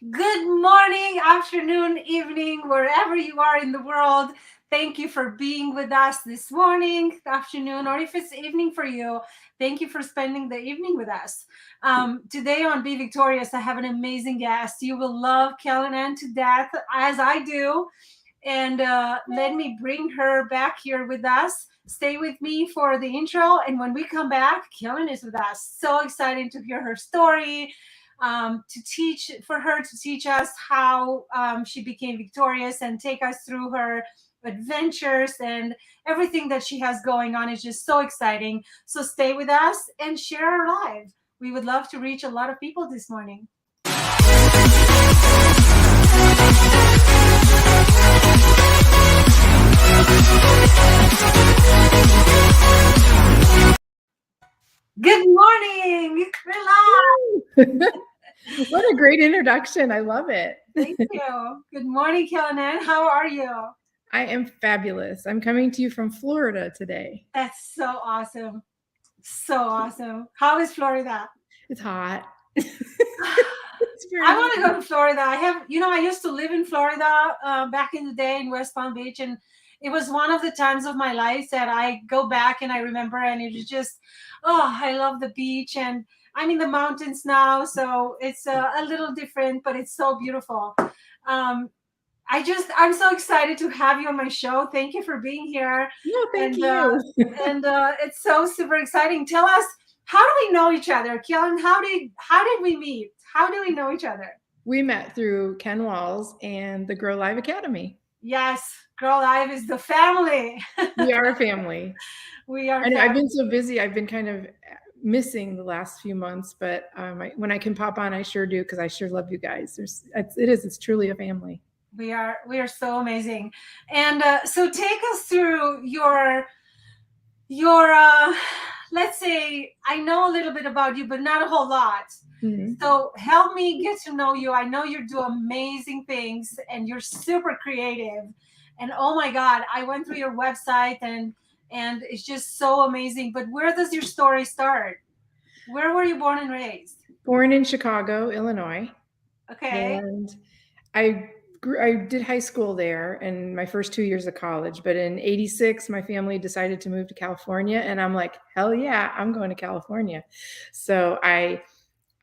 Good morning, afternoon, evening, wherever you are in the world. Thank you for being with us this morning, afternoon, or if it's evening for you, thank you for spending the evening with us. Today on Be Victorious, I have an amazing guest. You will love Kellen Ann to death, as I do. And let me bring her back here with us. Stay with me for the intro. And when we come back, Kellen is with us. So excited to hear her story, for her to teach us how she became victorious and take us through her adventures and everything that she has going on is just so exciting. So stay with us and share our live. We would love to reach a lot of people this morning. Good morning. Relax. What a great introduction. I love it. Thank you. Good morning, Kellen Ann. How are you? I am fabulous. I'm coming to you from Florida today. That's so awesome. So awesome. How is Florida? It's hot. I want to go to Florida. I used to live in Florida back in the day in West Palm Beach, and it was one of the times of my life that I go back and I remember, and it was just, oh, I love the beach, and I'm in the mountains now, so it's a little different, but it's so beautiful. Um, I'm so excited to have you on my show. Thank you for being here. No, thank And you. it's so super exciting. Tell us, how do we know each other? Kellen, how did we meet? How do we know each other? We met through Ken Walls and the Grow Live Academy. Yes, Girl Live is the family. We are a family. We are I know I've family. been so busy. I've been kind of missing the last few months, but when I can pop on, I sure do because I sure love you guys. It's truly a family. We are so amazing. And so take us through your let's say, I know a little bit about you, but not a whole lot. Mm-hmm. So help me get to know you. I know you do amazing things and you're super creative. And oh my God, I went through your website and it's just so amazing. But where does your story start? Where were you born and raised? Born in Chicago, Illinois, Okay. and I did high school there and my first 2 years of college. But in '86, my family decided to move to California, and I'm like, hell yeah, I'm going to California. So I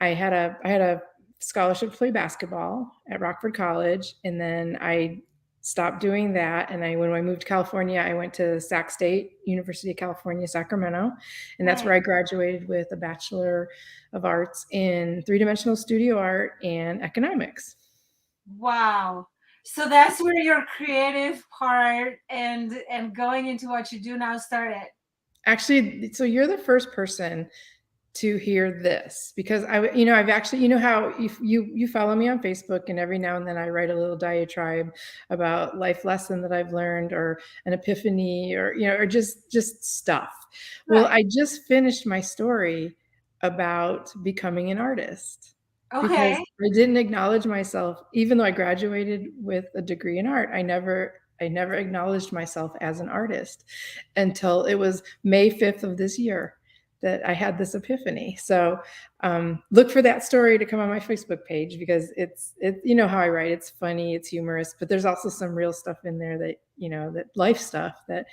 had a scholarship to play basketball at Rockford College, and then I stopped doing that. And when I moved to California, I went to Sac State, University of California, Sacramento, and that's where I graduated with a Bachelor of Arts in three-dimensional studio art and economics. Wow. So that's where your creative part and going into what you do now started. Actually, so you're the first person to hear this because I've actually, how you follow me on Facebook, and every now and then I write a little diatribe about life lesson that I've learned or an epiphany or just stuff. Well, Right. I just finished my story about becoming an artist because Okay. I didn't acknowledge myself. Even though I graduated with a degree in art, I never acknowledged myself as an artist until it was May 5th of this year that I had this epiphany. So look for that story to come on my Facebook page because you know how I write. It's funny, it's humorous, but there's also some real stuff in there that life stuff that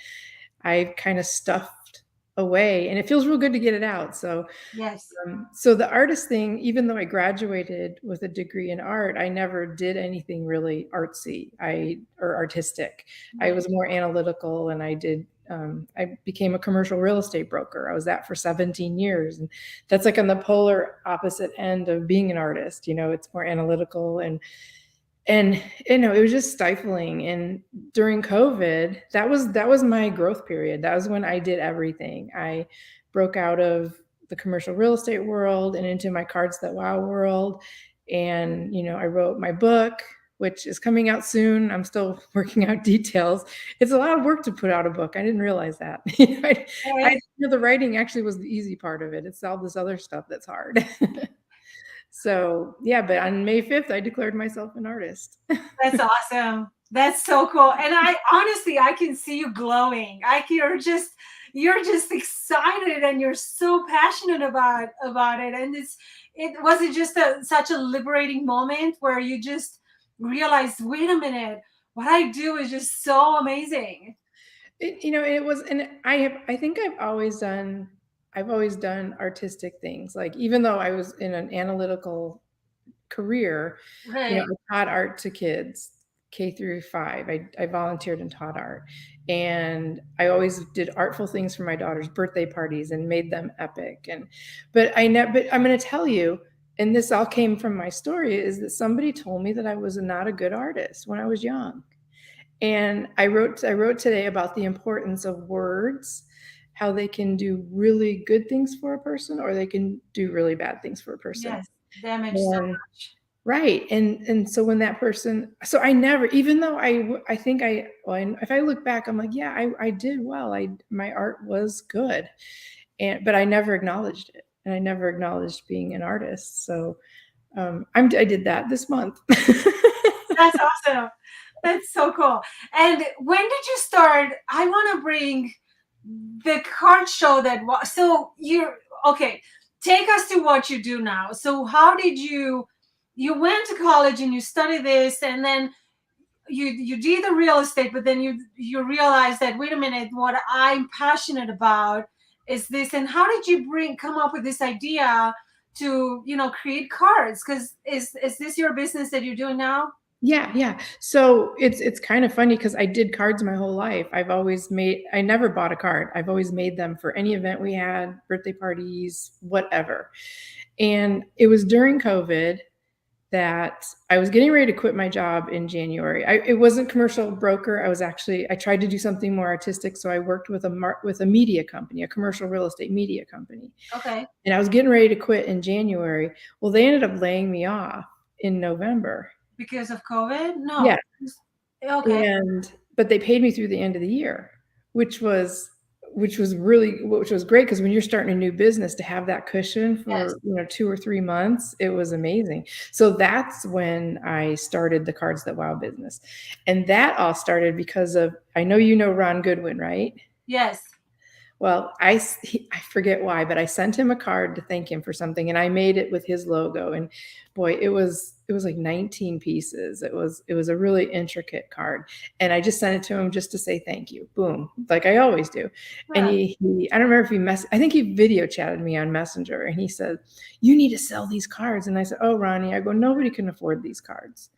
I've kind of stuffed away, and it feels real good to get it out. So Yes. so the artist thing, even though I graduated with a degree in art, I never did anything really artsy or artistic. I Right. was more analytical, and I became a commercial real estate broker. I was that for 17 years. And that's like on the polar opposite end of being an artist. It's more analytical and it was just stifling. And during COVID, that was my growth period. That was when I did everything. I broke out of the commercial real estate world and into my cards that wow world. And I wrote my book, which is coming out soon. I'm still working out details. It's a lot of work to put out a book. I didn't realize that. The writing actually was the easy part of it. It's all this other stuff that's hard. So yeah, but on May 5th, I declared myself an artist. That's awesome. That's so cool. And I honestly, I can see you glowing. You're just, you're just excited and you're so passionate about it. And it was it just such a liberating moment where you just realized, wait a minute, what I do is just so amazing. It was, and I think I've always done artistic things. Like, even though I was in an analytical career, Right. I taught art to kids, K through 5. I volunteered and taught art. And I always did artful things for my daughter's birthday parties and made them epic. But I'm going to tell you, and this all came from my story, is that somebody told me that I was not a good artist when I was young. And I wrote today about the importance of words, how they can do really good things for a person, or they can do really bad things for a person. Yes. Damage so And much. right. And so when that person, so I never, even though I think if I look back, I'm like, yeah, I did well. My art was good. But I never acknowledged it. And I never acknowledged being an artist. So I did that this month. That's awesome. That's so cool. And when did you start? I want to bring the card show that was. So you're okay. Take us to what you do now. So how did you went to college and you studied this, and then you did the real estate, but then you realize that, wait a minute, what I'm passionate about is this. And how did you come up with this idea to create cards? Because is this your business that you're doing now? Yeah, yeah. So it's kind of funny because I did cards my whole life. I never bought a card. I've always made them for any event we had, birthday parties, whatever. And it was during COVID that I was getting ready to quit my job in January. It wasn't commercial broker. I tried to do something more artistic. So I worked with a media company, a commercial real estate media company. Okay. And I was getting ready to quit in January. Well, they ended up laying me off in November. Because of COVID? Yeah. No. Okay. But they paid me through the end of the year, which was great, because when you're starting a new business, to have that cushion Yes. for 2 or 3 months, it was amazing. So that's when I started the Cards That Wow business. And that all started because of, I know Ron Goodwin, right? Yes. Well, I forget why, but I sent him a card to thank him for something, and I made it with his logo. And boy, it was like 19 pieces. It was a really intricate card, and I just sent it to him just to say thank you. Boom, like I always do. And Yeah. I don't remember if I think he video chatted me on Messenger, and he said, "You need to sell these cards." And I said, "Oh, Ronnie," I go, "Nobody can afford these cards."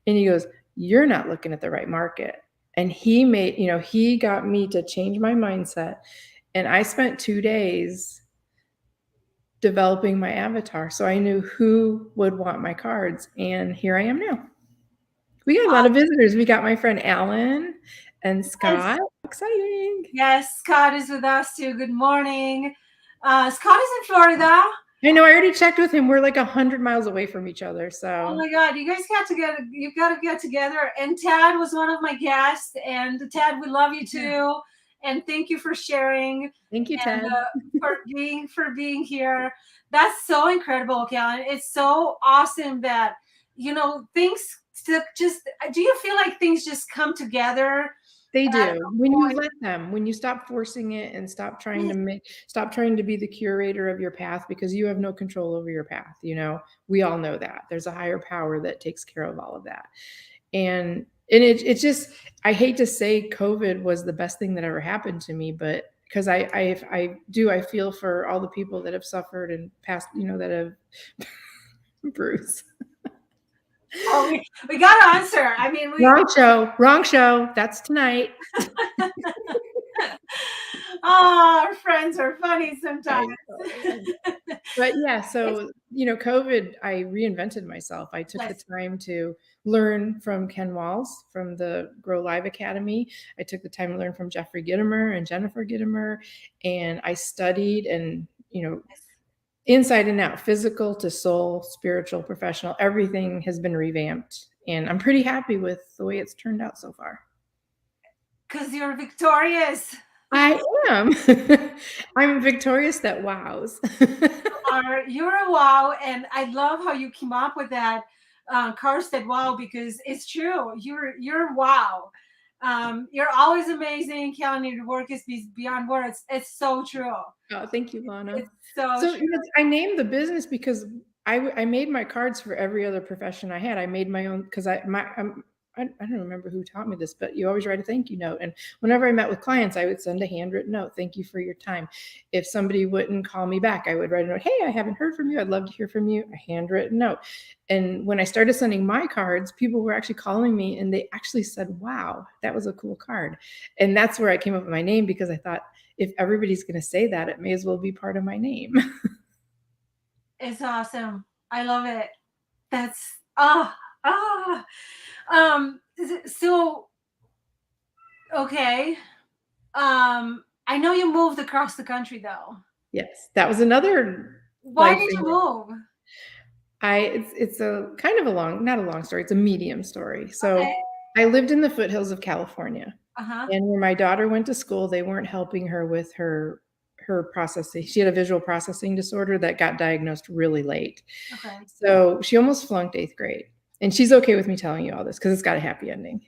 And he goes, "You're not looking at the right market." And he got me to change my mindset. And I spent 2 days developing my avatar, so I knew who would want my cards, and here I am now. We got a lot of visitors. We got my friend Alan and Yes. Scott. Exciting. Yes. Scott is with us too. Good morning. Scott is in Florida. I know, I already checked with him. We're like 100 miles away from each other, Oh so my God, you guys got together. You've got to get together. And Tad was one of my guests. And Tad, we love you yeah. too. And thank you for sharing Thank you, and Ted. for being here. That's so incredible, Kellen. It's so awesome that things just. Do you feel like things just come together They at do. a When you point? let them, when you stop forcing it and stop trying to be the curator of your path, because you have no control over your path. We all know that. There's a higher power that takes care of all of that. And it's just, I hate to say COVID was the best thing that ever happened to me, but because I feel for all the people that have suffered and passed, that have Bruce. Oh, we got to answer. I mean, Wrong show. That's tonight. oh, our friends are funny sometimes. But yeah, so, COVID, I reinvented myself. I took the Yes. time to learn from Ken Walls from the Grow Live Academy. I took the time to learn from Jeffrey Gitomer and Jennifer Gitomer. And I studied, and, inside and out, physical to soul, spiritual, professional, everything has been revamped. And I'm pretty happy with the way it's turned out so far. Because you're victorious. I am. I'm victorious that wows. You're a wow, and I love how you came up with that, Karstead wow, because it's true. You're wow, You're always amazing, Kellen. Your work is beyond words. It's so true. Oh, thank you, Lana. It's so So, true. you know, I named the business because I made my cards for every other profession I had. I made my own because I don't remember who taught me this, but you always write a thank you note. And whenever I met with clients, I would send a handwritten note. Thank you for your time. If somebody wouldn't call me back, I would write a note. Hey, I haven't heard from you. I'd love to hear from you. A handwritten note. And when I started sending my cards, people were actually calling me and they actually said, wow, that was a cool card. And that's where I came up with my name because I thought, if everybody's going to say that, it may as well be part of my name. It's awesome. I love it. That's ah ah. So okay. I know you moved across the country though. Yes, that was another Why life did thing. you move? It's a kind of a long, not a long story, it's a medium story. So Okay. I lived in the foothills of California, Uh-huh. and when my daughter went to school, they weren't helping her with her processing. She had a visual processing disorder that got diagnosed really late. Okay. So she almost flunked 8th grade. And she's okay with me telling you all this because it's got a happy ending.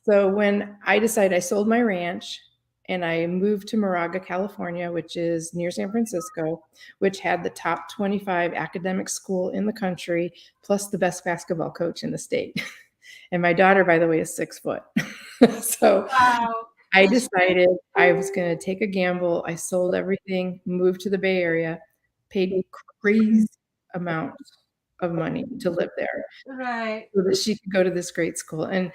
So when I decided, I sold my ranch and I moved to Moraga, California, which is near San Francisco, which had the top 25 academic school in the country, plus the best basketball coach in the state. And my daughter, by the way, is 6 foot. So Wow. I decided I was going to take a gamble. I sold everything, moved to the Bay Area, paid crazy amounts of money to live there Right. so that she could go to this great school. And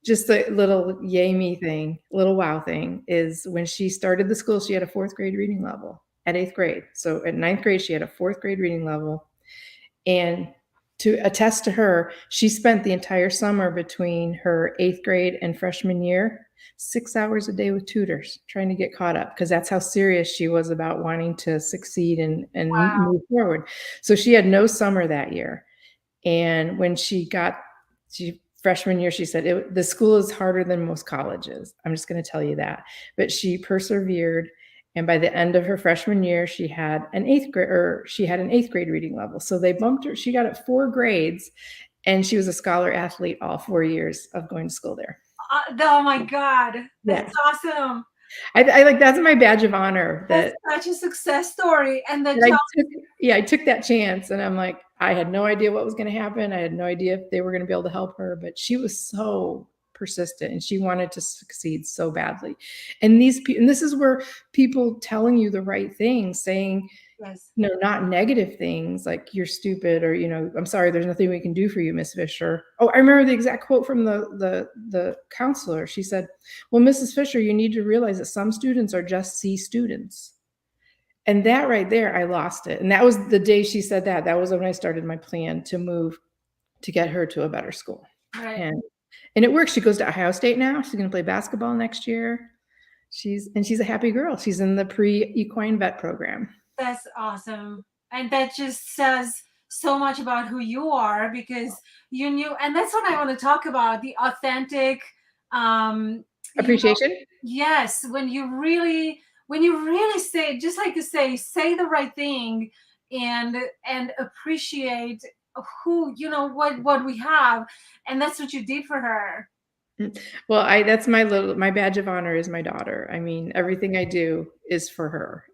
just a little yay me thing, little wow thing is when she started the school, she had a 4th grade reading level at 8th grade. So at 9th grade, she had a 4th grade reading level. And to attest to her, she spent the entire summer between her 8th grade and freshman year, 6 hours a day with tutors trying to get caught up because that's how serious she was about wanting to succeed and Wow. move forward. So she had no summer that year. And when she freshman year, she said, the school is harder than most colleges. I'm just going to tell you that. But she persevered. And by the end of her freshman year, she had an 8th grade reading level. So they bumped her. She got 4 grades and she was a scholar athlete all 4 years of going to school there. Oh my God. That's Yeah. awesome. I like, that's my badge of honor That's such a success story. And I took that chance and I'm like, I had no idea what was going to happen. I had no idea if they were going to be able to help her, but she was so persistent and she wanted to succeed so badly. And this is where people telling you the right things, saying, yes. no, not negative things like you're stupid or, I'm sorry, there's nothing we can do for you, Miss Fisher. Oh, I remember the exact quote from the counselor. She said, well, Mrs. Fisher, you need to realize that some students are just C students. And that right there, I lost it. And that was the day she said that. That was when I started my plan to move to get her to a better school. Right. And it works. She goes to Ohio State now. She's going to play basketball next year. She's a happy girl. She's in the pre-equine vet program. That's awesome. And that just says so much about who you are because you knew, and that's what I want to talk about, the authentic appreciation. Yes, when you really say, just like you say the right thing and appreciate who, what we have. And that's what you did for her. Well, that's my badge of honor is my daughter. I mean, everything I do is for her.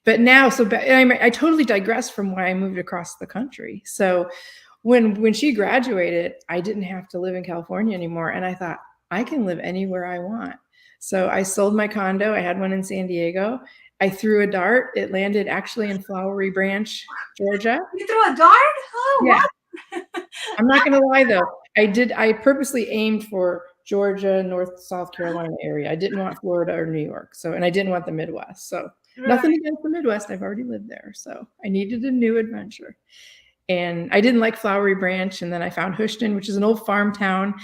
But now, I totally digressed from why I moved across the country. So when she graduated, I didn't have to live in California anymore. And I thought, I can live anywhere I want. So I sold my condo. I had one in San Diego. I threw a dart. It landed actually in Flowery Branch, Georgia. You threw a dart? Oh, yeah. What? I'm not going to lie though. I purposely aimed for Georgia, North, South Carolina area. I didn't want Florida or New York. And I didn't want the Midwest. So nothing against the Midwest. I've already lived there. So I needed a new adventure. And I didn't like Flowery Branch. And then I found Houston, which is an old farm town.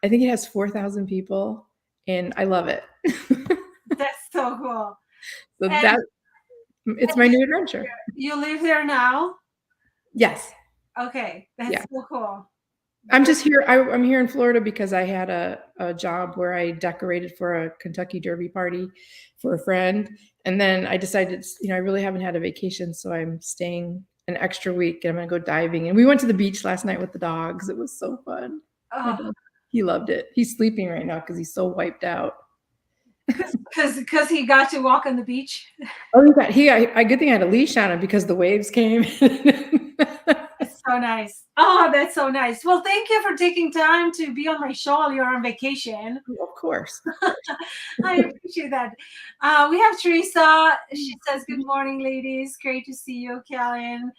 I think it has 4,000 people and I love it. That's so cool. So it's my new adventure. You live there now? Yes. Okay. That's so cool. I'm just here. I'm here in Florida because I had a job where I decorated for a Kentucky Derby party for a friend. And then I decided, I really haven't had a vacation. So I'm staying an extra week and I'm going to go diving. And we went to the beach last night with the dogs. It was so fun. He loved it. He's sleeping right now because he's so wiped out. Because he got to walk on the beach. Oh, good thing I had a leash on him because the waves came. That's so nice. Oh, that's so nice. Well, thank you for taking time to be on my show while you're on vacation. Of course. I appreciate that. We have Teresa. She says, "Good morning, ladies. Great to see you, Kellen.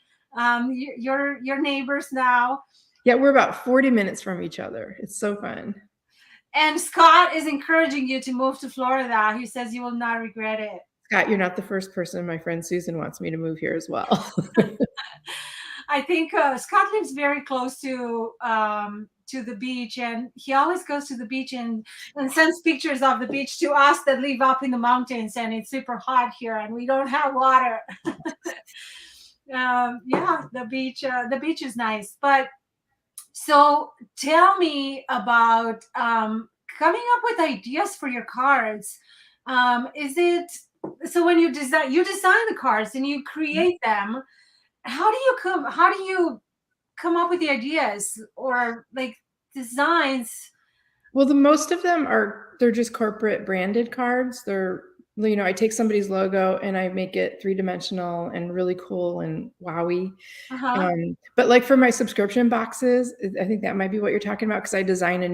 You're neighbors now." Yeah, we're about 40 minutes from each other. It's so fun. And Scott is encouraging you to move to Florida. He says you will not regret it. Scott, you're not the first person. My friend Susan wants me to move here as well. I think Scott lives very close to the beach, and he always goes to the beach and sends pictures of the beach to us that live up in the mountains, and it's super hot here, and we don't have water. Yeah, the beach is nice. But so tell me about coming up with ideas for your cards. Is it so when you design the cards and you create them? How do you come up with the ideas or like designs? Well, the most of them they're just corporate branded cards. They're, I take somebody's logo and I make it 3-dimensional and really cool and wowy. But like for my subscription boxes, I think that might be what you're talking about, because I design a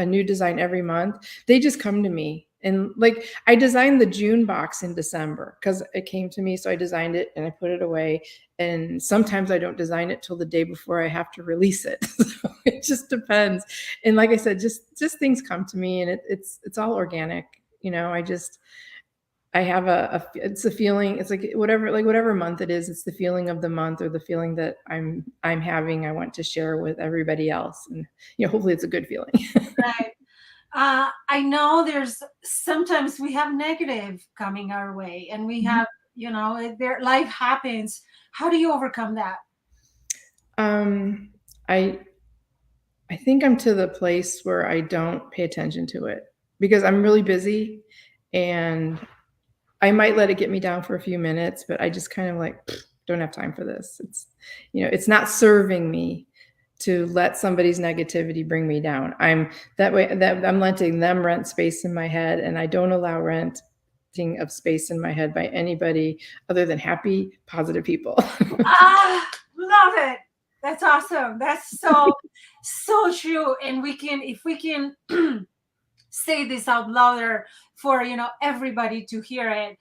new design every month. They just come to me. And like I designed the June box in December because it came to me. So I designed it and I put it away. And sometimes I don't design it till the day before I have to release it. So it just depends. And like I said, just things come to me, and it's all organic. I have it's a feeling. It's like whatever month it is, it's the feeling of the month or the feeling that I'm having. I want to share with everybody else, and hopefully it's a good feeling. Right. I know there's sometimes we have negative coming our way, and we have, life happens. How do you overcome that? I think I'm to the place where I don't pay attention to it because I'm really busy, and I might let it get me down for a few minutes, but I just kind of like don't have time for this. It's not serving me to let somebody's negativity bring me down. I'm letting them rent space in my head, and I don't allow renting of space in my head by anybody other than happy, positive people. Love it. That's awesome. That's so true. And if we can say this out louder for everybody to hear it,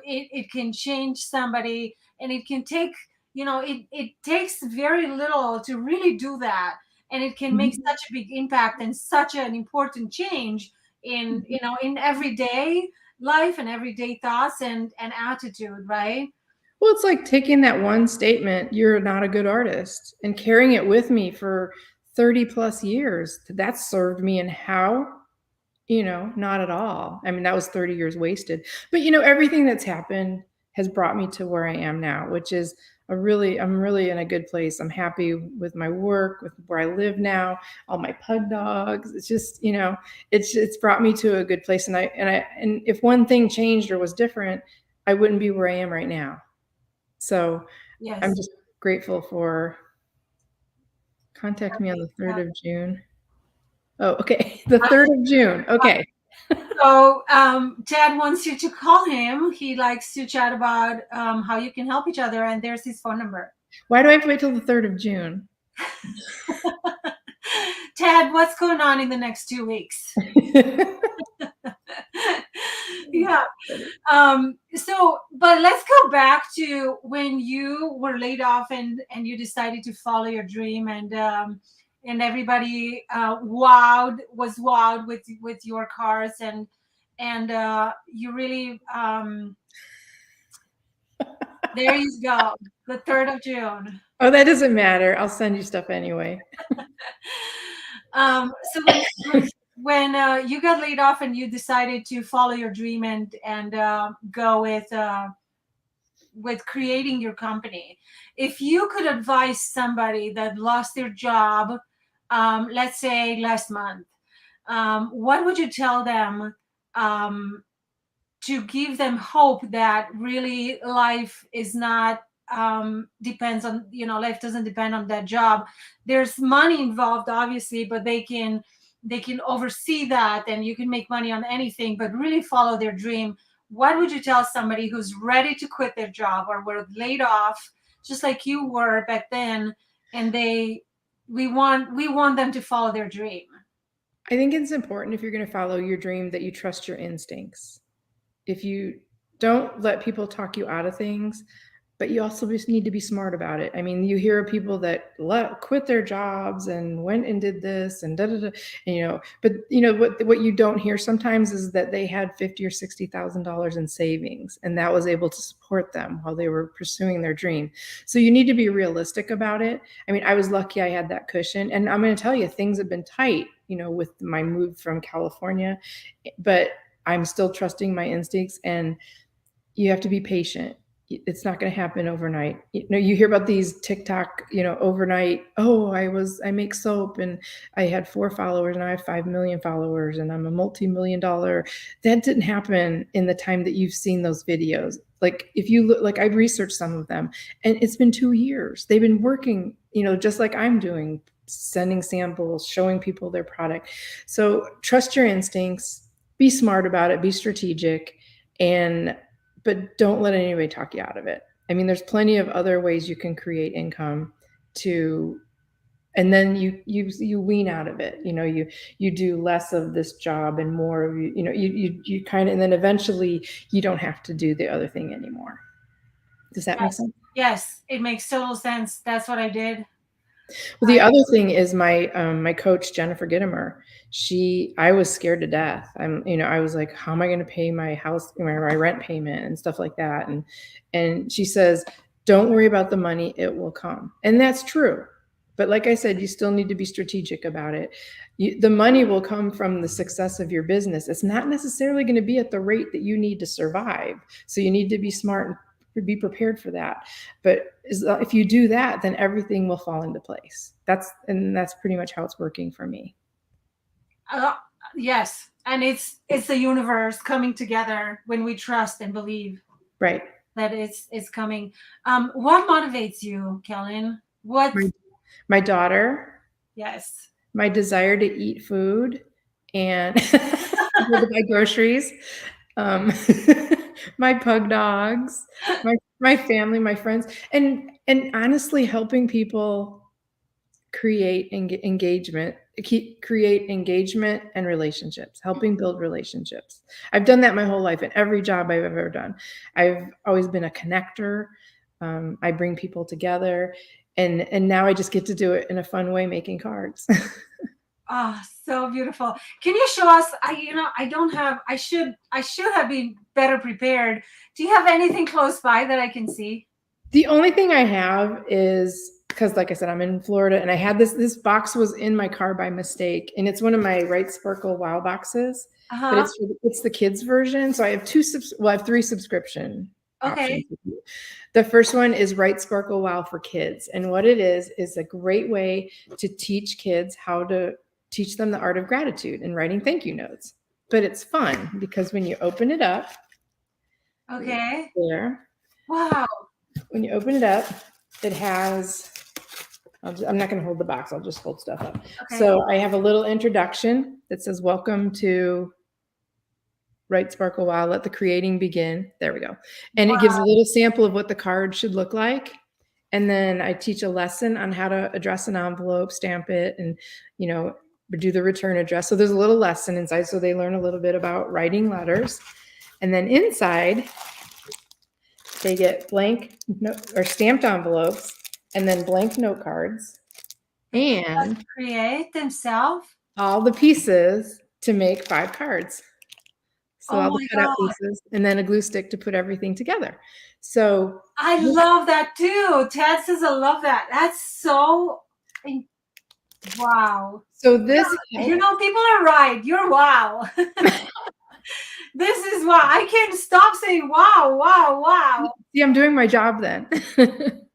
it can change somebody, and it can take it takes very little to really do that, and it can make such a big impact and such an important change in in everyday life and everyday thoughts and attitude, right? Well, it's like taking that one statement, "You're not a good artist," and carrying it with me for 30 plus years. That's served me, and how? Not at all. I mean, that was 30 years wasted. But everything that's happened has brought me to where I am now, which is I'm really in a good place. I'm happy with my work, with where I live now, all my pug dogs. It's just, it's brought me to a good place. And if one thing changed or was different, I wouldn't be where I am right now. So Yes. I'm just grateful for contact me on the 3rd of June. Oh, okay. The 3rd of June. Okay. So Ted wants you to call him. He likes to chat about how you can help each other, and there's his phone number. Why do I have to wait till the 3rd of June? Ted, what's going on in the next 2 weeks? Yeah. But let's go back to when you were laid off and you decided to follow your dream, and everybody was wowed with your cars, and you really there you go, the 3rd of June. Oh, that doesn't matter. I'll send you stuff anyway. So when you got laid off and you decided to follow your dream and go with creating your company, if you could advise somebody that lost their job, let's say last month, what would you tell them to give them hope that really life is not depends on life doesn't depend on that job? There's money involved, obviously, but they can oversee that, and you can make money on anything, but really follow their dream. What would you tell somebody who's ready to quit their job or were laid off, just like you were back then, and we want them to follow their dream? I think it's important, if you're going to follow your dream, that you trust your instincts. If you don't let people talk you out of things, but you also just need to be smart about it. I mean, you hear of people that quit their jobs and went and did this and da da da, and, but what you don't hear sometimes is that they had $50,000 or $60,000 in savings, and that was able to support them while they were pursuing their dream. So you need to be realistic about it. I mean, I was lucky I had that cushion, and I'm going to tell you, things have been tight, with my move from California, but I'm still trusting my instincts, and you have to be patient. It's not going to happen overnight. You hear about these TikTok, overnight. Oh, I make soap and I had 4 followers and I have 5 million followers and I'm a multi-million-dollar. That didn't happen in the time that you've seen those videos. Like, if you look, like, I've researched some of them, and it's been 2 years. They've been working, just like I'm doing, sending samples, showing people their product. So trust your instincts, be smart about it, be strategic, but don't let anybody talk you out of it. I mean, there's plenty of other ways you can create income and then you wean out of it. You do less of this job and more of you kind of, and then eventually you don't have to do the other thing anymore. Does that make sense? Yes, it makes total sense. That's what I did. Well, the other thing is my coach, Jennifer Gittimer, I was scared to death. I was like, how am I going to pay my house, my rent payment and stuff like that? And she says, don't worry about the money, it will come. And that's true. But like I said, you still need to be strategic about it. The money will come from the success of your business. It's not necessarily going to be at the rate that you need to survive. So you need to be smart and be prepared for that. But if you do that, then everything will fall into place. That's pretty much how it's working for me. Yes, and it's the universe coming together when we trust and believe. Right. That it's coming. What motivates you, Kellen? What? My daughter. Yes. My desire to eat food and to buy groceries. My pug dogs, my family, my friends, and honestly, helping people create engagement and relationships, helping build relationships. I've done that my whole life in every job I've ever done. I've always been a connector. I bring people together, and now I just get to do it in a fun way, making cards. Oh, so beautiful. Can you show us? I should have been better prepared. Do you have anything close by that I can see? The only thing I have is, because like I said, I'm in Florida, and I had this box was in my car by mistake, and it's one of my Right Sparkle Wow boxes, but it's the kids version. So I have I have 3 subscription options. The first one is Right Sparkle Wow for kids, and what it is a great way to teach kids how to teach them the art of gratitude and writing thank you notes. But it's fun because when you open it up, there. Wow. When you open it up, it has, I'm not going to hold the box. I'll just hold stuff up. Okay. So I have a little introduction that says, welcome to Right Sparkle Wow, let the creating begin. There we go. And it gives a little sample of what the card should look like. And then I teach a lesson on how to address an envelope, stamp it, and, do the return address. So there's a little lesson inside. So they learn a little bit about writing letters. And then inside, they get blank or stamped envelopes and then blank note cards and create themselves all the pieces to make 5 cards. So all the cutout pieces and then a glue stick to put everything together. So I love that too. Ted says, I love that. That's so wow. So this, people are right. You're wow. This is wow. I can't stop saying wow, wow, wow. See, I'm doing my job then.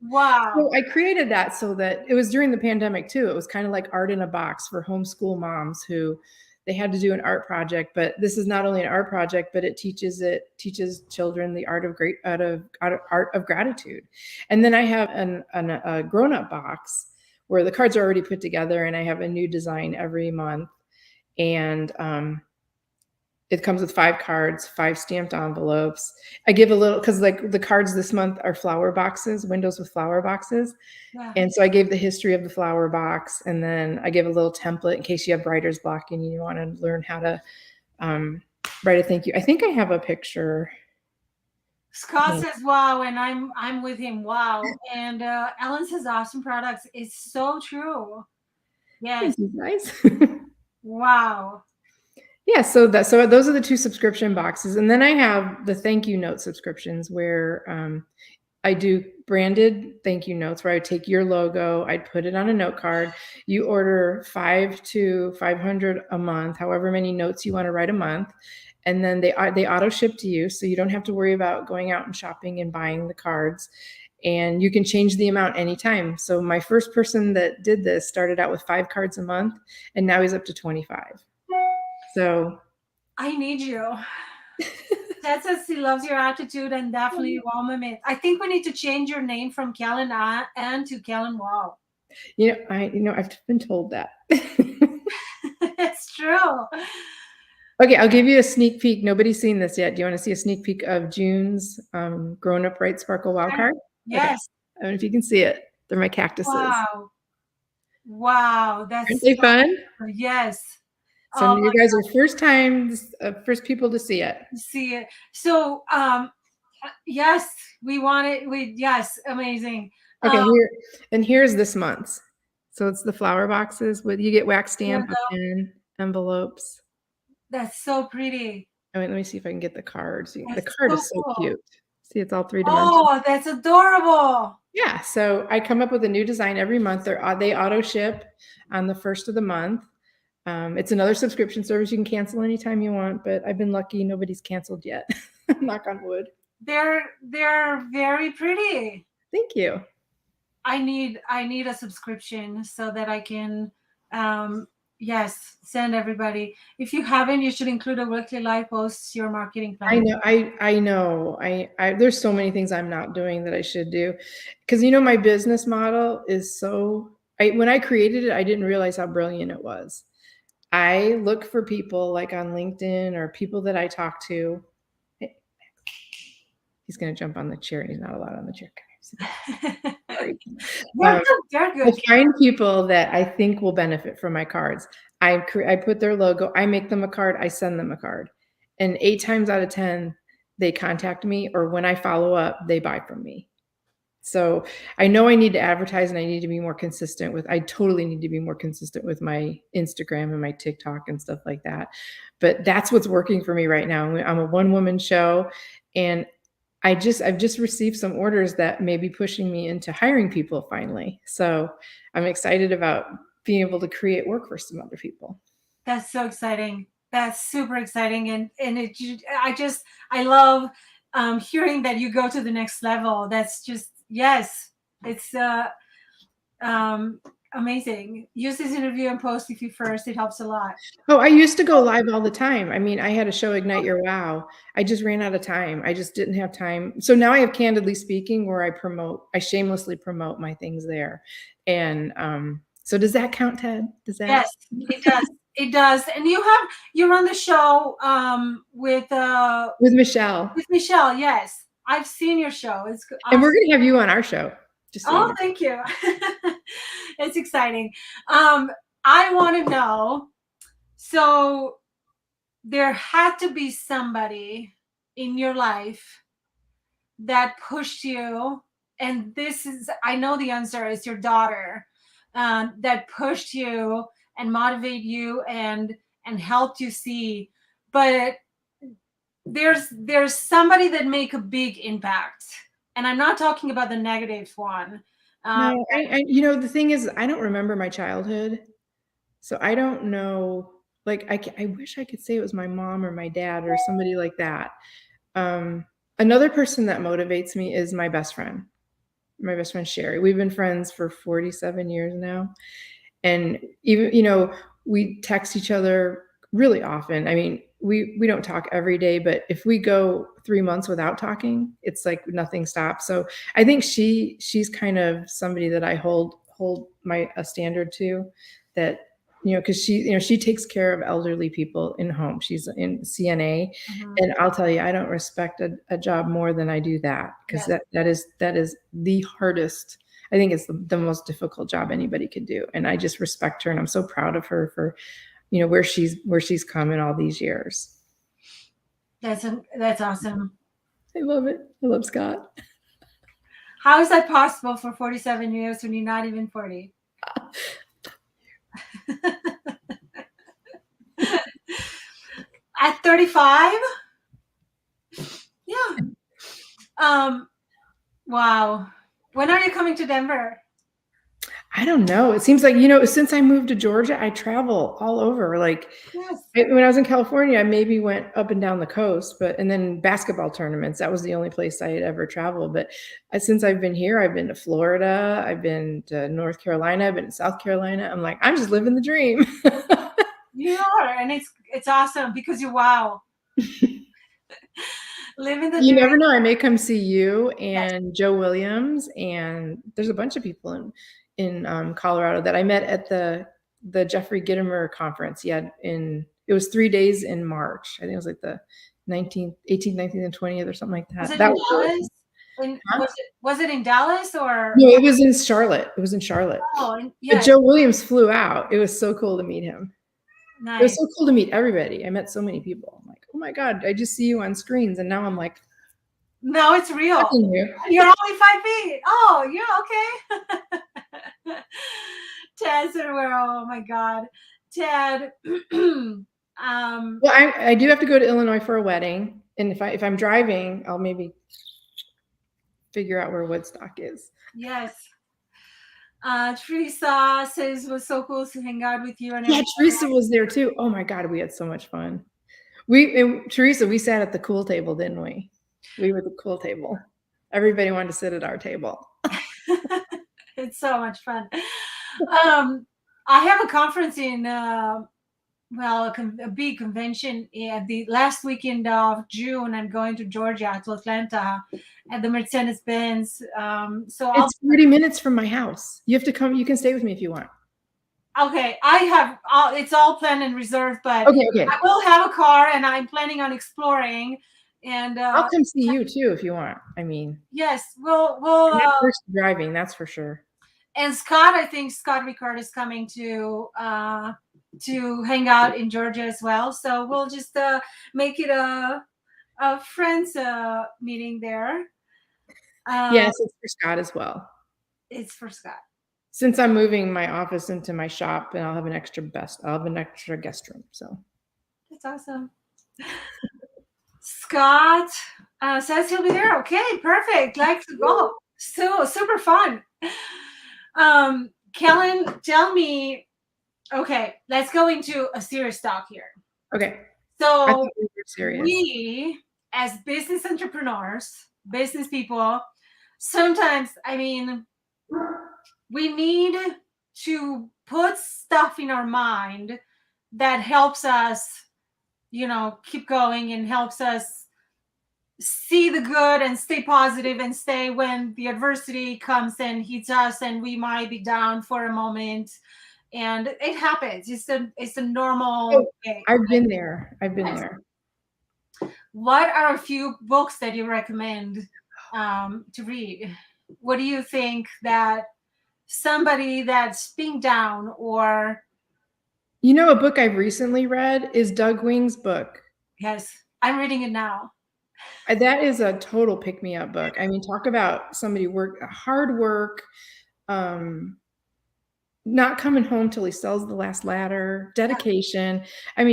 Wow. So I created that so that it was during the pandemic too. It was kind of like art in a box for homeschool moms who they had to do an art project. But this is not only an art project, but it teaches children the art of gratitude. And then I have a grown-up box where the cards are already put together, and I have a new design every month. And it comes with 5 cards, 5 stamped envelopes. I give a little, because like the cards this month are flower boxes, windows with flower boxes. Yeah. And so I gave the history of the flower box, and then I give a little template in case you have writer's block and you want to learn how to write a thank you. I think I have a picture. Scott says, wow, and I'm with him. Wow. And Ellen says, awesome products. It's so true. Yes. Thank you guys. Wow. Yeah, so those are the 2 subscription boxes, and then I have the thank you note subscriptions where I do branded thank you notes where I take your logo, I'd put it on a note card. You order 5 to 500 a month, however many notes you want to write a month, and then they auto ship to you, so you don't have to worry about going out and shopping and buying the cards. And you can change the amount anytime. So my first person that did this started out with 5 cards a month, and now he's up to 25. So I need you. Ted says he loves your attitude and definitely warm. I think we need to change your name from Kellen Ann to Kellen Wow. I've been told that. It's true. Okay, I'll give you a sneak peek. Nobody's seen this yet. Do you want to see a sneak peek of June's Grown Up Bright Sparkle Wow card? Yes. Okay. I don't know if you can see it. They're my cactuses. Wow. That's Aren't they fun? Yes. Some of you guys are first people to see it. See it. So yes, we want it. Yes, amazing. Okay, here's this month's. So it's the flower boxes with you get wax stamp, pen, envelopes. That's so pretty. Let me see if I can get the cards. The card is so cute. See, it's all 3 dimensional. Oh, that's adorable. Yeah, so I come up with a new design every month. They auto ship on the 1st of the month. It's another subscription service. You can cancel anytime you want, but I've been lucky. Nobody's canceled yet. Knock on wood. They're very pretty. Thank you. I need a subscription so that I can send everybody. If you haven't, you should include a weekly live post, your marketing plan. I know. There's so many things I'm not doing that I should do. Because my business model is when I created it, I didn't realize how brilliant it was. I look for people like on LinkedIn or people that I talk to. He's going to jump on the chair and he's not allowed on the chair. They're good. I find people that I think will benefit from my cards. I put their logo, I make them a card, I send them a card. And 8 times out of 10, they contact me, or when I follow up, they buy from me. So I know I need to advertise and I need to be more consistent I totally need to be more consistent with my Instagram and my TikTok and stuff like that. But that's what's working for me right now. I'm a one-woman show, and I've just received some orders that may be pushing me into hiring people finally. So I'm excited about being able to create work for some other people. That's so exciting. That's super exciting. And I love hearing that you go to the next level. That's just, yes, it's amazing. Use this interview and post if you first. It helps a lot. Oh, I used to go live all the time. I mean, I had a show, Ignite Your Wow. I just ran out of time. I just didn't have time. So now I have Candidly Speaking, where I shamelessly promote my things there. And so does that count, Ted? Does that? Yes, it does. It does. And you're on the show with Michelle. With Michelle, yes. I've seen your show. It's good. And we're going to have you on our show. Thank you. It's exciting. I want to know, so there had to be somebody in your life that pushed you, and I know the answer is your daughter, that pushed you and motivated you and helped you see, but there's somebody that make a big impact. And I'm not talking about the negative one. No, the thing is, I don't remember my childhood. So I don't know, like, I wish I could say it was my mom or my dad or somebody like that. Another person that motivates me is my best friend, Sherry. We've been friends for 47 years now. And even, we text each other really often. I mean, we don't talk every day, but if we go 3 months without talking, it's like nothing stops. So I think she's kind of somebody that I hold a standard to, that because she takes care of elderly people in home. She's in CNA, and I'll tell you, I don't respect a job more than I do that, because that is the hardest. I think it's the most difficult job anybody could do, and I just respect her, and I'm so proud of her for where she's come in all these years. That's awesome. I love it. I love Scott. How is that possible for 47 years when you're not even 40? At 35? Yeah. Wow. When are you coming to Denver? I don't know. It seems like, since I moved to Georgia, I travel all over. Like, Yes. when I was in California, I maybe went up and down the coast, and then basketball tournaments, that was the only place I had ever traveled. But since I've been here, I've been to Florida, I've been to North Carolina, I've been to South Carolina. I'm like, I'm just living the dream. You are, and it's awesome because wow. Living the You dream. never know. I may come see you and Joe Williams, and there's a bunch of people in Colorado that I met at the Jeffrey Gitomer conference. It was 3 days in March. I think it was like the 19th, 18th, 19th, and 20th or something like that. Was it that in was Dallas? Was it in Dallas or? No, it was in Charlotte. It was in Charlotte. Oh, yeah. But Joe Williams flew out. It was so cool to meet him. Nice. It was so cool to meet everybody. I met so many people. I'm like, oh my God, I just see you on screens, and now I'm like, no, it's real. You're only 5 feet. Oh, you're okay. Ted said, "Oh my God, Ted." Well, I do have to go to Illinois for a wedding, and if I'm driving, I'll maybe figure out where Woodstock is. Yes. Teresa says it was so cool to hang out with you. And Teresa was there too. Oh my God, we had so much fun. Teresa, we sat at the cool table, didn't we? We were the cool table. Everybody wanted to sit at our table. It's so much fun. I have a conference in, a big convention at the last weekend of June. I'm going to Georgia, to Atlanta, at the Mercedes-Benz. So it's 30 minutes from my house. You have to come. You can stay with me if you want. Okay, I have it's all planned and reserved, but okay. I will have a car, and I'm planning on exploring. And I'll come see you too if you want. I mean, yes, we'll first driving, that's for sure. And Scott, I think Scott Ricard is coming to hang out in Georgia as well. So we'll just make it a friends meeting there. Yes, it's for Scott as well. It's for Scott. Since I'm moving my office into my shop, and I'll have an extra guest room. So that's awesome. Scott says he'll be there. Okay, perfect. Like to go. So super fun. Kellen, tell me. Okay, let's go into a serious talk here. Okay. So we, as business entrepreneurs, business people, sometimes, we need to put stuff in our mind that helps us, keep going and helps us see the good and stay positive and stay when the adversity comes and hits us and we might be down for a moment. And it happens. It's a normal thing. I've been there. What are a few books that you recommend to read? What do you think that somebody that's being down or... a book I've recently read is Doug Wing's book. Yes, I'm reading it now. That is a total pick-me-up book. Talk about somebody hard work, not coming home till he sells the last ladder, dedication.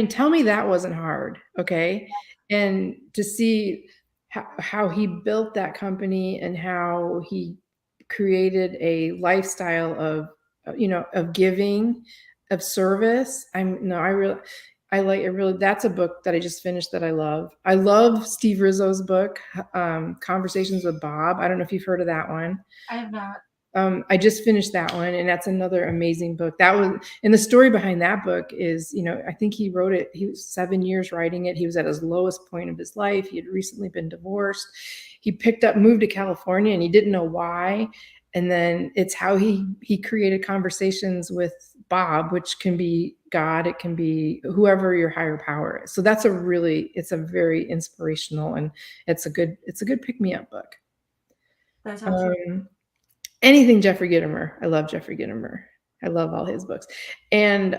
Tell me that wasn't hard, okay? And to see how he built that company and how he created a lifestyle of giving, of service. I like it really. That's a book that I just finished that I love. I love Steve Rizzo's book, Conversations with Bob. I don't know if you've heard of that one. I have not. I just finished that one, and that's another amazing book. And the story behind that book is, I think he wrote it. He was 7 years writing it. He was at his lowest point of his life. He had recently been divorced. He moved to California, and he didn't know why. And then it's how he created Conversations with Bob, which can be God, it can be whoever your higher power is. So it's a very inspirational, and it's a good pick-me-up book. That's awesome. Anything Jeffrey Gitomer. I love Jeffrey Gitomer. I love all his books. And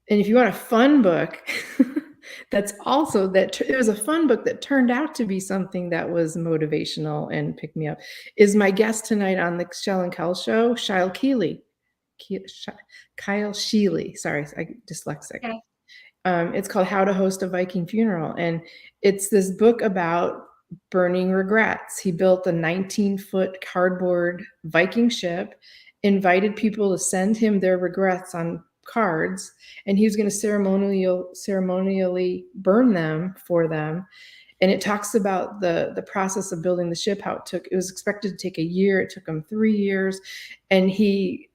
if you want a fun book, it was a fun book that turned out to be something that was motivational and pick me up, is my guest tonight on the Chelle and Kelle show, Kyle Sheely. Sorry, I'm dyslexic. Okay. It's called How to Host a Viking Funeral. And it's this book about burning regrets. He built a 19-foot cardboard Viking ship, invited people to send him their regrets on cards, and he was going to ceremonially burn them for them. And it talks about the process of building the ship, how it was expected to take a year. It took him 3 years. And he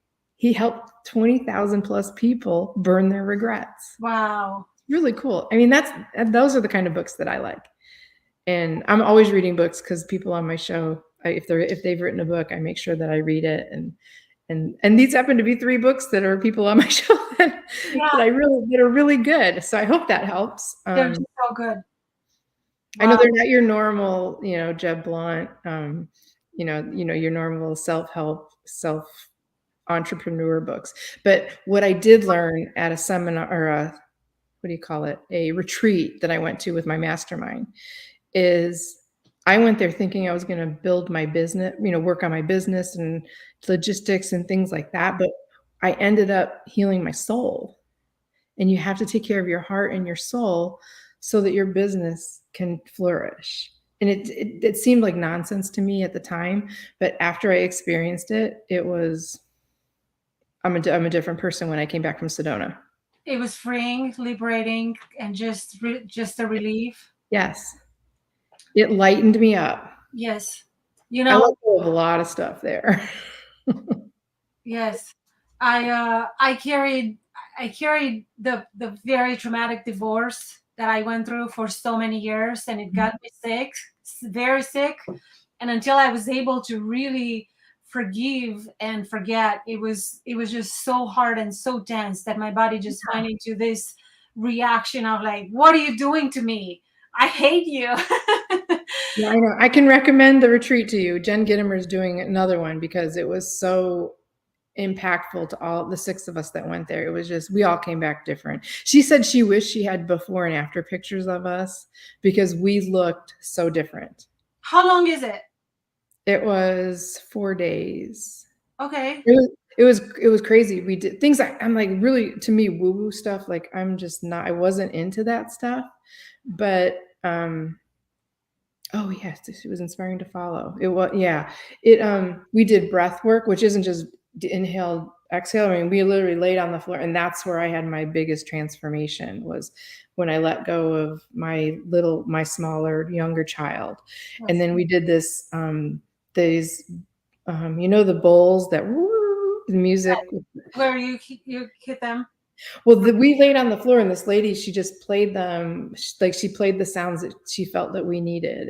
helped 20,000 plus people burn their regrets. Wow. Really cool. I mean, those are the kind of books that I like. And I'm always reading books because people on my show, if they've written a book, I make sure that I read it. And these happen to be 3 books that are people on my show that are really good. So I hope that helps. They're just so good. Wow. I know they're not your normal, Jeb Blount, your normal self-help, entrepreneur books. But what I did learn at a seminar, or a retreat that I went to with my mastermind, is I went there thinking I was going to build my business, work on my business and logistics and things like that. But I ended up healing my soul. And you have to take care of your heart and your soul so that your business can flourish. And it seemed like nonsense to me at the time, but after I experienced it, I'm a different person when I came back from Sedona. It was freeing, liberating, and just a relief. Yes. It lightened me up. Yes. I let go of a lot of stuff there. Yes. I carried the very traumatic divorce that I went through for so many years, and it got me sick, very sick. And until I was able to really forgive and forget, it was just so hard and so tense that my body just went into this reaction of like, what are you doing to me? I hate you. Yeah, I know. I can recommend the retreat to you. Jen Gitomer is doing another one because it was so impactful to all the 6 of us that went there. It was just, we all came back different. She said she wished she had before and after pictures of us because we looked so different. How long is it? It was 4 days. Okay. It was crazy. We did things like, I'm like, really, to me, woo-woo stuff, like I wasn't into that stuff. But oh yes, it was inspiring to follow. It was, yeah. We did breath work, which isn't just inhale, exhale. I mean, we literally laid on the floor, and that's where I had my biggest transformation, was when I let go of my smaller, younger child. Yes. And then we did this, the bowls that the music. Where you hit them? Well, we laid on the floor, and this lady, she just played them, like she played the sounds that she felt that we needed.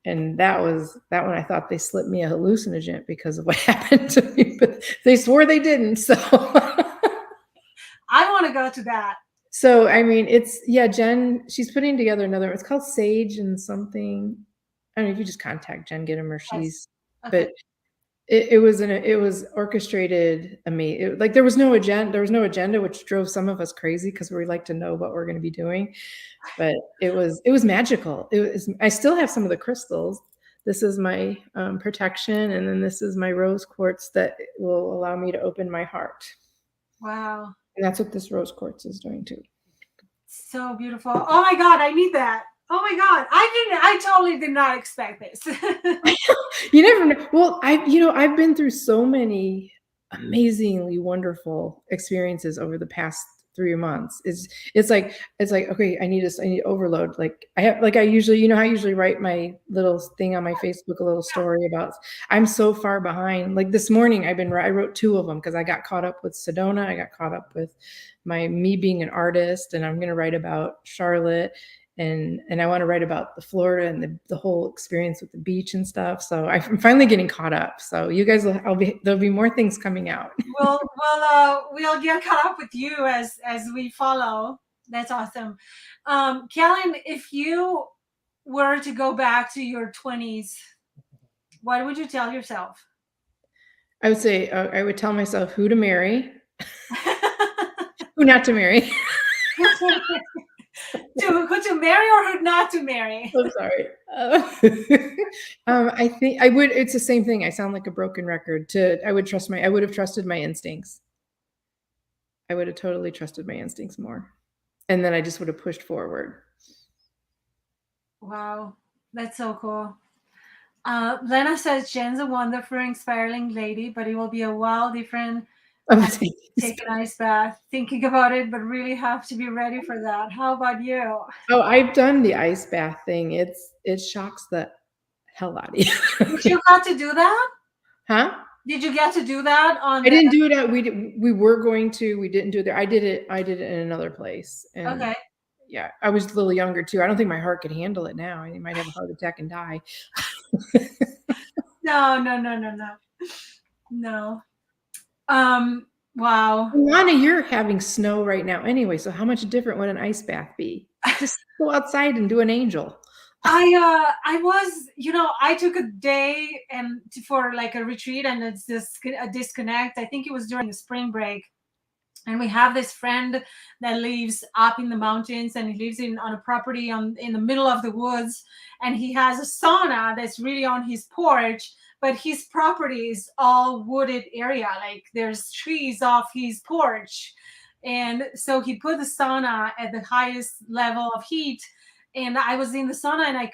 And that one, I thought they slipped me a hallucinogen because of what happened to me, but they swore they didn't. So I want to go to that. So, I mean, Jen, she's putting together another, it's called Sage and something. I don't know if you just contact Jen Gitomer. Yes. Okay. But it was orchestrated. Like there was no agenda, which drove some of us crazy because we like to know what we're going to be doing. But it was magical. I still have some of the crystals. This is my protection, and then this is my rose quartz that will allow me to open my heart. Wow. And that's what this rose quartz is doing too. So beautiful. Oh my God, I need that. Oh my God, I totally did not expect this. You never know. Well, I've been through so many amazingly wonderful experiences over the past 3 months. It's like, okay, I need overload. Like I usually write my little thing on my Facebook, a little story about, I'm so far behind. Like this morning I wrote 2 of them because I got caught up with Sedona. I got caught up with me being an artist, and I'm going to write about Charlotte. and I want to write about the Florida and the whole experience with the beach and stuff. So I'm finally getting caught up. So you guys there'll be more things coming out. We'll get caught up with you as we follow. That's awesome. Kellen, if you were to go back to your 20s, what would you tell yourself? I would say I would tell myself who to marry, who not to marry. Who to marry or who not to marry? I'm sorry. I think I would. It's the same thing. I sound like a broken record. I would have trusted my instincts. I would have totally trusted my instincts more, and then I just would have pushed forward. Wow, that's so cool. Lena says Jen's a wonderful, inspiring lady, but it will be a while different. Take an ice bath, thinking about it, but really have to be ready for that. How about you? Oh, I've done the ice bath thing. It shocks the hell out of you. Did you got to do that? Huh? Did you get to do that on? I didn't do it. We were going to. We didn't do it there. I did it in another place. And okay. Yeah, I was a little younger too. I don't think my heart could handle it now. I might have a heart attack and die. No. Wow. Lana, you're having snow right now anyway, so how much different would an ice bath be? Just go outside and do an angel. I was, I took a day for like a retreat, and it's just a disconnect. I think it was during the spring break. And we have this friend that lives up in the mountains, and he lives on a property in the middle of the woods, and he has a sauna that's really on his porch, but his property is all wooded area. Like there's trees off his porch. And so he put the sauna at the highest level of heat, and I was in the sauna and it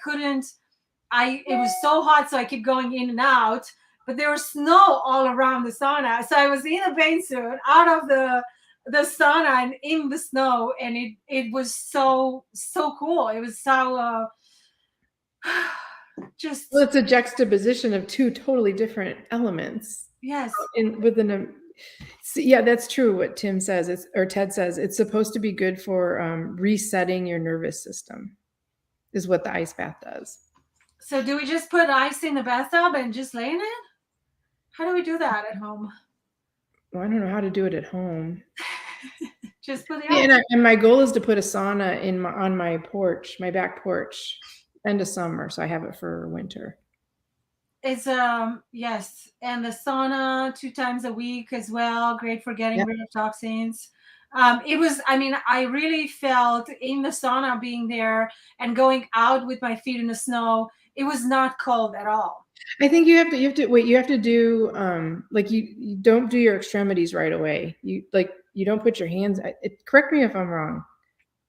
was so hot, so I kept going in and out, but there was snow all around the sauna. So I was in a bathing suit out of the sauna and in the snow, and it was so cool. It was so just. Well, it's a juxtaposition of two totally different elements. Yes. Yeah, that's true. What Ted says, it's supposed to be good for resetting your nervous system, is what the ice bath does. So do we just put ice in the bathtub and just lay in it? How do we do that at home? Well, I don't know how to do it at home. Just put the ice. And my goal is to put a sauna on my porch, my back porch, end of summer, so I have it for winter. It's yes, and the sauna 2 times a week as well. Great for getting rid of toxins. It was, I really felt in the sauna, being there and going out with my feet in the snow, it was not cold at all. I think you have to do like you don't do your extremities right away. You don't put your hands. Correct me if I'm wrong,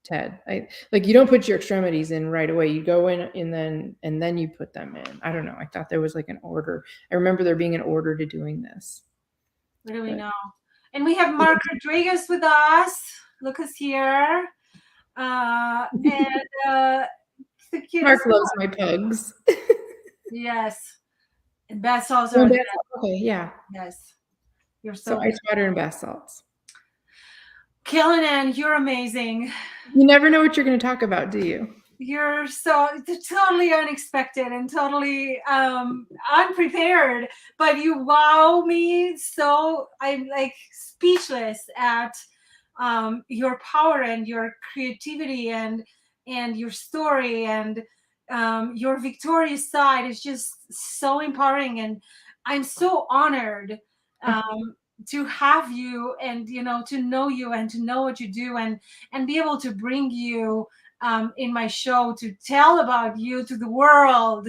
Ted. You don't put your extremities in right away. You go in and then you put them in. I don't know. I thought there was like an order. I remember there being an order to doing this. What do we know? And we have Mark Rodriguez with us. Look us here. And the kids. Mark loves my pugs. Yes. And bath salts are okay, yeah. Yes. You're so ice water and bath salts. Kellen Ann, you're amazing. You never know what you're going to talk about, do you? You're so totally unexpected and totally unprepared, but you wow me. So I'm like speechless at your power and your creativity and your story, and your victorious side is just so empowering, and I'm so honored to have you, and to know you and to know what you do, and be able to bring you in my show to tell about you to the world,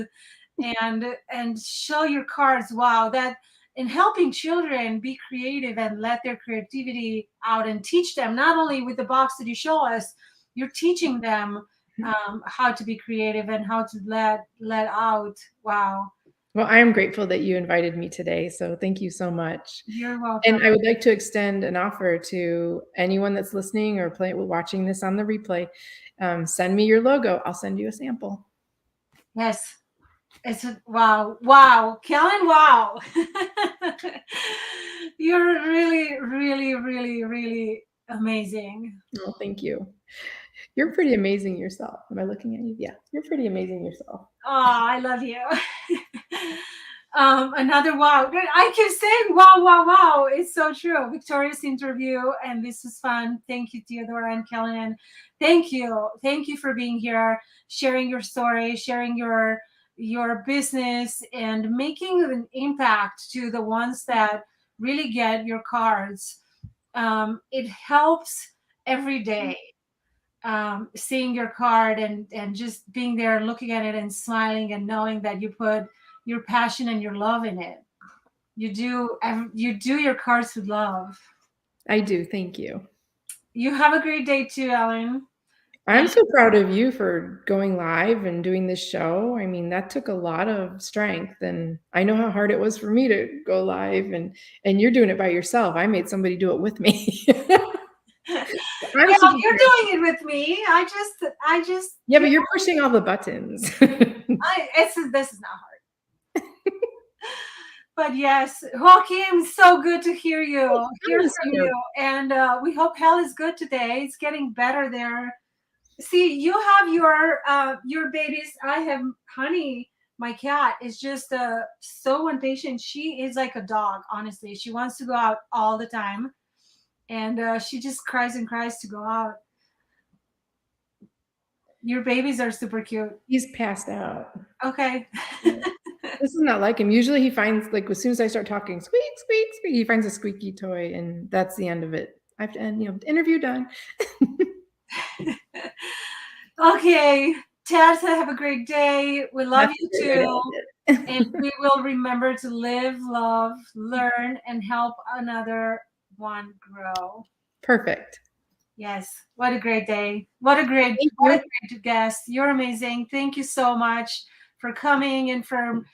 and show your cards. Wow, that in helping children be creative and let their creativity out, and teach them, not only with the box that you show us, you're teaching them how to be creative and how to let out. Wow. Well, I am grateful that you invited me today. So thank you so much. You're welcome. And I would like to extend an offer to anyone that's listening or watching this on the replay. Send me your logo. I'll send you a sample. Yes. Wow. Kellen, wow. You're really, really, really, really amazing. Oh, thank you. You're pretty amazing yourself. Am I looking at you? Yeah, you're pretty amazing yourself. Oh, I love you. Another wow. I keep saying wow, wow, wow. It's so true. Victoria's interview, and this was fun. Thank you, Teodora and Kellen Ann. Thank you. Thank you for being here, sharing your story, sharing your business, and making an impact to the ones that really get your cards. It helps every day, seeing your card and just being there, looking at it and smiling and knowing that you put your passion and your love in it. You do your cards with love. I do. Thank you. You have a great day too, Ellen. I'm so proud of you for going live and doing this show. I mean, that took a lot of strength, and I know how hard it was for me to go live, and you're doing it by yourself. I made somebody do it with me. I'm Well, you're doing it with me. I just yeah, but you're pushing all the buttons. This is not hard. But yes, Joaquin, so good to hear you, hear from you, and we hope Hell is good today. It's getting better there. See, you have your babies. I have Honey. My cat is just so impatient. She is like a dog. Honestly, she wants to go out all the time, and she just cries and cries to go out. Your babies are super cute. He's passed out. Okay. This is not like him. Usually he finds, like, as soon as I start talking, squeak, squeak, squeak, he finds a squeaky toy, and that's the end of it. I have to end, interview done. Okay. Tessa, have a great day. We love you too. And we will remember to live, love, learn, and help another one grow. Perfect. Yes. What a great day. What a great guest. You're amazing. Thank you so much for coming and for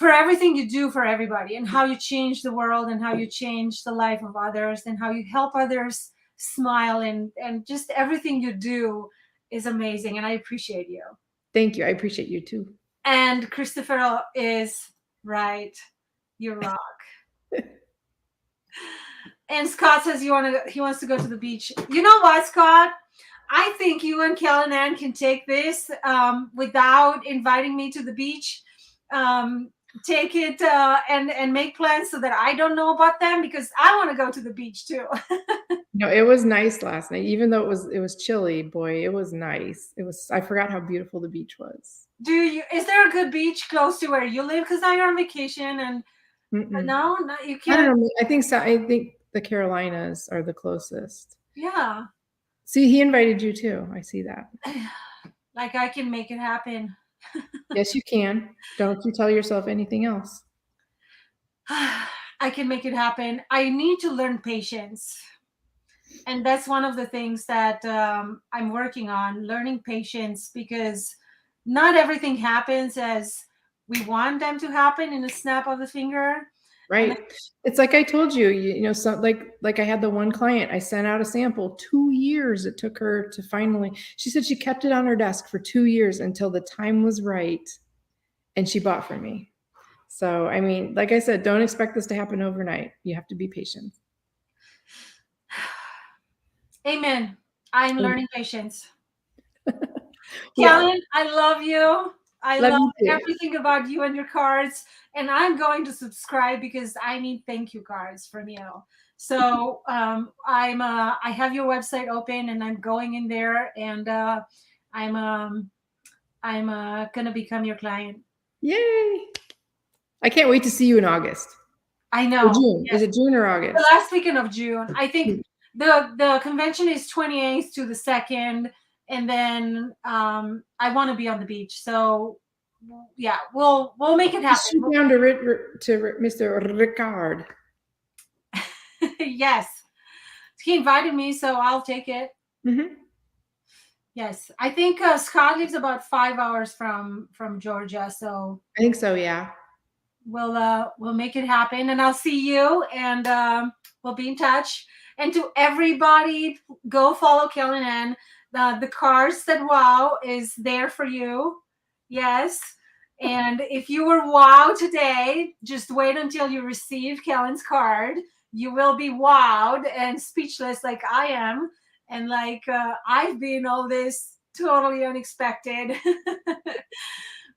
everything you do for everybody, and how you change the world, and how you change the life of others, and how you help others smile, and just everything you do is amazing, and I appreciate you. Thank you. I appreciate you too. And Christopher is right. You rock. And Scott says he wants to go to the beach. You know what, Scott? I think you and Kellen Ann can take this without inviting me to the beach. Take it and make plans so that I don't know about them, because I want to go to the beach too. No, it was nice last night, even though it was chilly. Boy, it was nice. I forgot how beautiful the beach was. Is there a good beach close to where you live? Because now you're on vacation, and no, you can't. I don't know. I think the Carolinas are the closest. Yeah. See, he invited you too. I see that. Like, I can make it happen. Yes, you can. Don't you tell yourself anything else. I can make it happen. I need to learn patience. And that's one of the things that I'm working on, learning patience, because not everything happens as we want them to happen in a snap of the finger. Right. It's like I told you, so like I had the one client, I sent out a sample, 2 years it took her to finally, she said she kept it on her desk for 2 years until the time was right, and she bought from me. So, I mean, like I said, don't expect this to happen overnight. You have to be patient. Amen. I'm learning patience. Kellen, I love you. I love everything about you and your cards, and I'm going to subscribe because I need thank you cards from you. So I have your website open, and I'm going in there, and I'm gonna become your client. Yay! I can't wait to see you in August. I know. June. Yes. Is it June or August? The last weekend of June. I think the convention is 28th to the 2nd. And then I want to be on the beach. So yeah, we'll make it happen. Shoot down to Mr. Ricard. Yes, he invited me, so I'll take it. Mm-hmm. Yes, I think Scott lives about 5 hours from Georgia, so I think so. Yeah, we'll make it happen, and I'll see you, and we'll be in touch. And to everybody, go follow Kellen Ann. The cards that wow is there for you. Yes. And if you were wow today, just wait until you receive Kellen's card, you will be wowed and speechless like I am. And like I've been all this totally unexpected.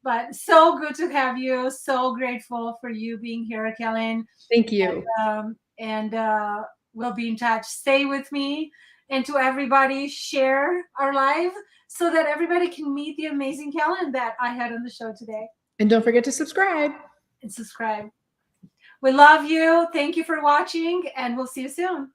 But so good to have you. So grateful for you being here, Kellen. Thank you. And we'll be in touch. Stay with me. And to everybody, share our live so that everybody can meet the amazing Kellen that I had on the show today. And don't forget to subscribe. And subscribe. We love you. Thank you for watching, and we'll see you soon.